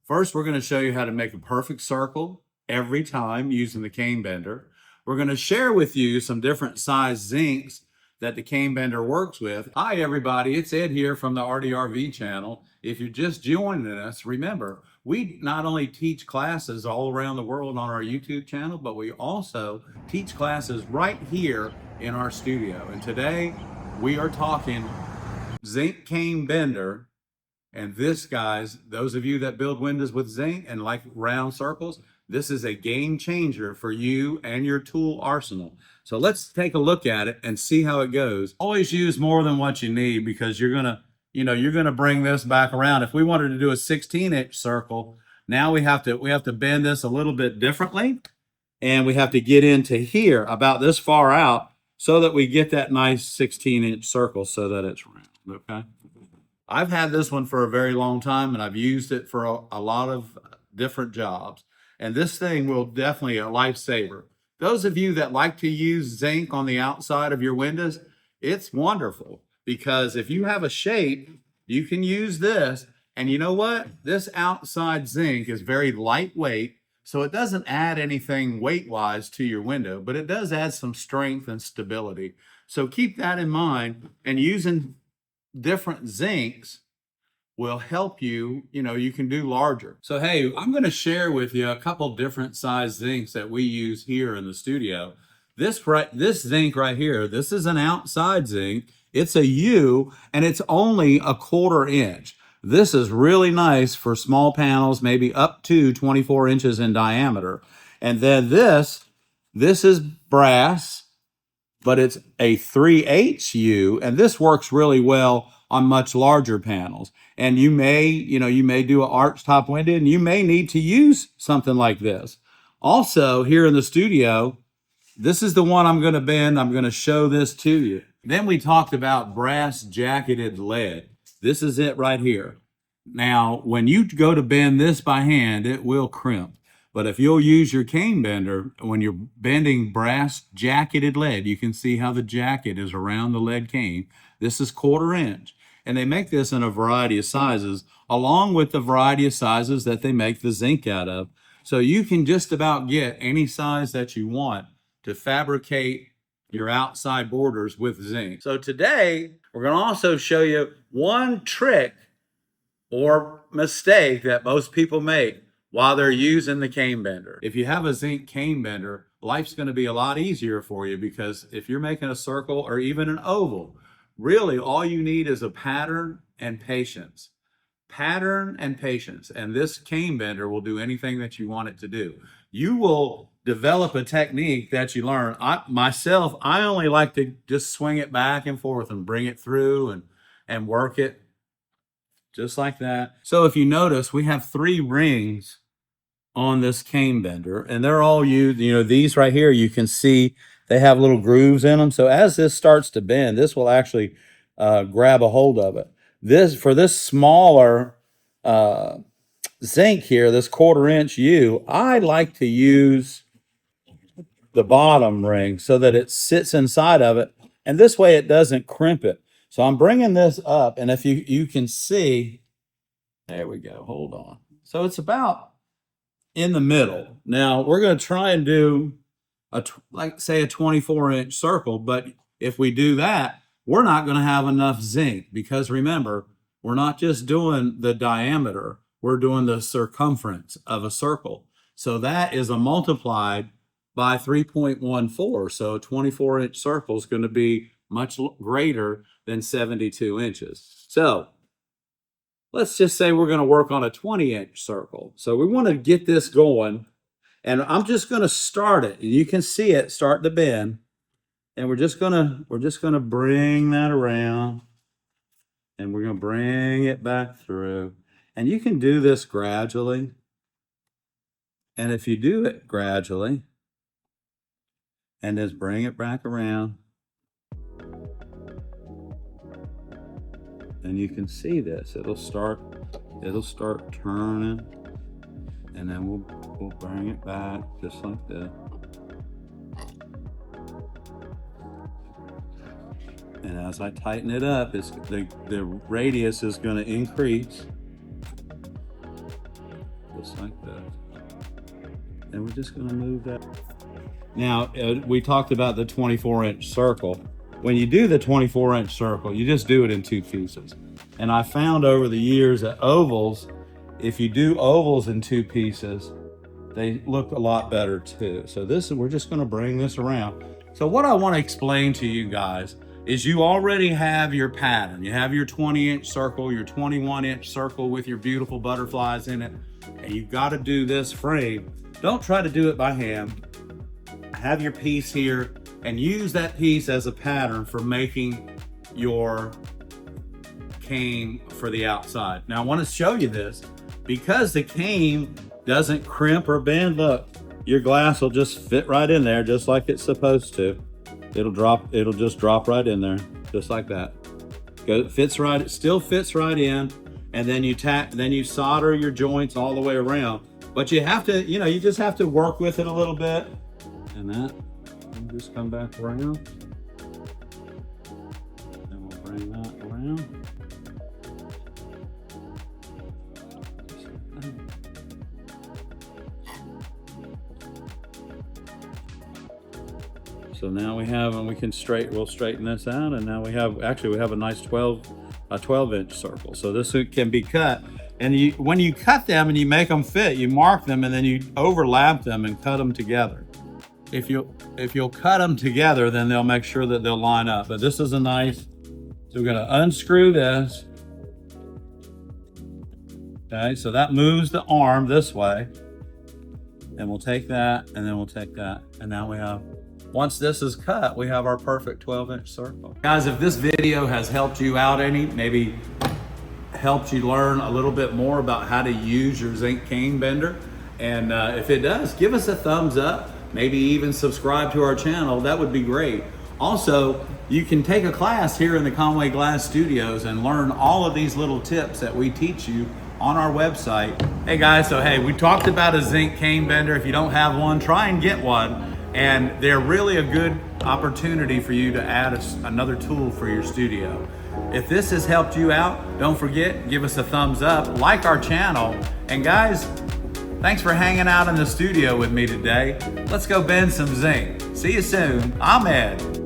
First, we're going to show you how to make a perfect circle every time using the Came Bender. We're going to share with you some different size zincs that the Came Bender works with. Hi everybody, it's Ed here from the ARTyRV channel. If you're just joining us, remember, we not only teach classes all around the world on our YouTube channel, but we also teach classes right here in our studio. And today we are talking Zinc Came Bender. And this, guys, those of you that build windows with zinc and like round circles, this is a game changer for you and your tool arsenal. So let's take a look at it and see how it goes. Always use more than what you need, because you're gonna bring this back around. If we wanted to do a 16-inch circle, now we have to bend this a little bit differently, and we have to get into here about this far out so that we get that nice 16-inch circle so that it's round. Okay. I've had this one for a very long time, and I've used it for a lot of different jobs. And this thing will definitely a lifesaver. Those of you that like to use zinc on the outside of your windows, it's wonderful, because if you have a shape, you can use this. And you know what? This outside zinc is very lightweight, so it doesn't add anything weight-wise to your window, but it does add some strength and stability. So keep that in mind, and using different zincs will help you, you can do larger. So, hey, I'm going to share with you a couple different size zincs that we use here in the studio. This zinc right here, this is an outside zinc. It's a U, and it's only a 1/4 inch. This is really nice for small panels, maybe up to 24 inches in diameter. And then this is brass, but it's a 3/8 U, and this works really well on much larger panels. And you may do an arch top window, and you may need to use something like this. Also, here in the studio, this is the one I'm going to bend. I'm going to show this to you. Then we talked about brass jacketed lead. This is it right here. Now, when you go to bend this by hand, it will crimp. But if you'll use your Came Bender, when you're bending brass jacketed lead, you can see how the jacket is around the lead cane. This is 1/4 inch. And they make this in a variety of sizes, along with the variety of sizes that they make the zinc out of. So you can just about get any size that you want to fabricate your outside borders with zinc. So today, we're going to also show you one trick or mistake that most people make while they're using the Came Bender. If you have a zinc Came Bender, life's going to be a lot easier for you, because if you're making a circle or even an oval, really all you need is a pattern and patience. Pattern and patience. And this Came Bender will do anything that you want it to do. You will develop a technique that you learn. I only like to just swing it back and forth and bring it through and work it just like that. So if you notice, we have 3 rings on this Came Bender, and they're all used, these right here, you can see they have little grooves in them. So as this starts to bend, this will actually grab a hold of it. For this smaller zinc here, this 1/4 inch U, I like to use the bottom ring so that it sits inside of it, and this way it doesn't crimp it. So I'm bringing this up, and if you can see, there we go, hold on. So it's about in the middle. Now we're going to try and do say a 24-inch circle, but if we do that, we're not going to have enough zinc, because remember, we're not just doing the diameter, we're doing the circumference of a circle. So that is a multiplied by 3.14. So a 24-inch circle is going to be much greater than 72 inches. So let's just say we're going to work on a 20-inch circle. So we want to get this going, and I'm just going to start it. And you can see it start to bend, and we're just going to bring that around, and we're going to bring it back through. And you can do this gradually. And if you do it gradually and just bring it back around, and you can see this, it'll start turning, and then we'll bring it back just like this. And as I tighten it up, the radius is going to increase. just like that. And we're just gonna move that. Now, we talked about the 24-inch circle. When you do the 24-inch circle, you just do it in 2 pieces. And I found over the years that ovals, if you do ovals in 2 pieces, they look a lot better too. So we're just gonna bring this around. So what I wanna explain to you guys is you already have your pattern. You have your 20-inch circle, your 21-inch circle with your beautiful butterflies in it, and you've gotta do this frame. Don't try to do it by hand. Have your piece here and use that piece as a pattern for making your cane for the outside. Now I want to show you this because the cane doesn't crimp or bend. Look, your glass will just fit right in there just like it's supposed to. It'll just drop right in there just like that. It still fits right in, and then you solder your joints all the way around. But you have to, you just have to work with it a little bit. And we'll just come back around. And we'll bring that around. So now we have, and we'll straighten this out, and now we have a nice 12-inch circle. So this can be cut. And when you cut them and you make them fit, you mark them and then you overlap them and cut them together. If you'll cut them together, then they'll make sure that they'll line up. But this is so we're gonna unscrew this. Okay, so that moves the arm this way. And we'll take that, and then we'll take that. And now once this is cut, we have our perfect 12-inch circle. Guys, if this video has helped you out any, maybe helped you learn a little bit more about how to use your Zinc Came Bender, and if it does, give us a thumbs up, maybe even subscribe to our channel. That would be great. Also, you can take a class here in the Conway Glass studios and learn all of these little tips that we teach you on our website. Hey guys, we talked about a Zinc Came Bender. If you don't have one, try and get one. And they're really a good opportunity for you to add another tool for your studio. If this has helped you out, don't forget, give us a thumbs up, like our channel. And guys, thanks for hanging out in the studio with me today. Let's go bend some zinc. See you soon. I'm Ed.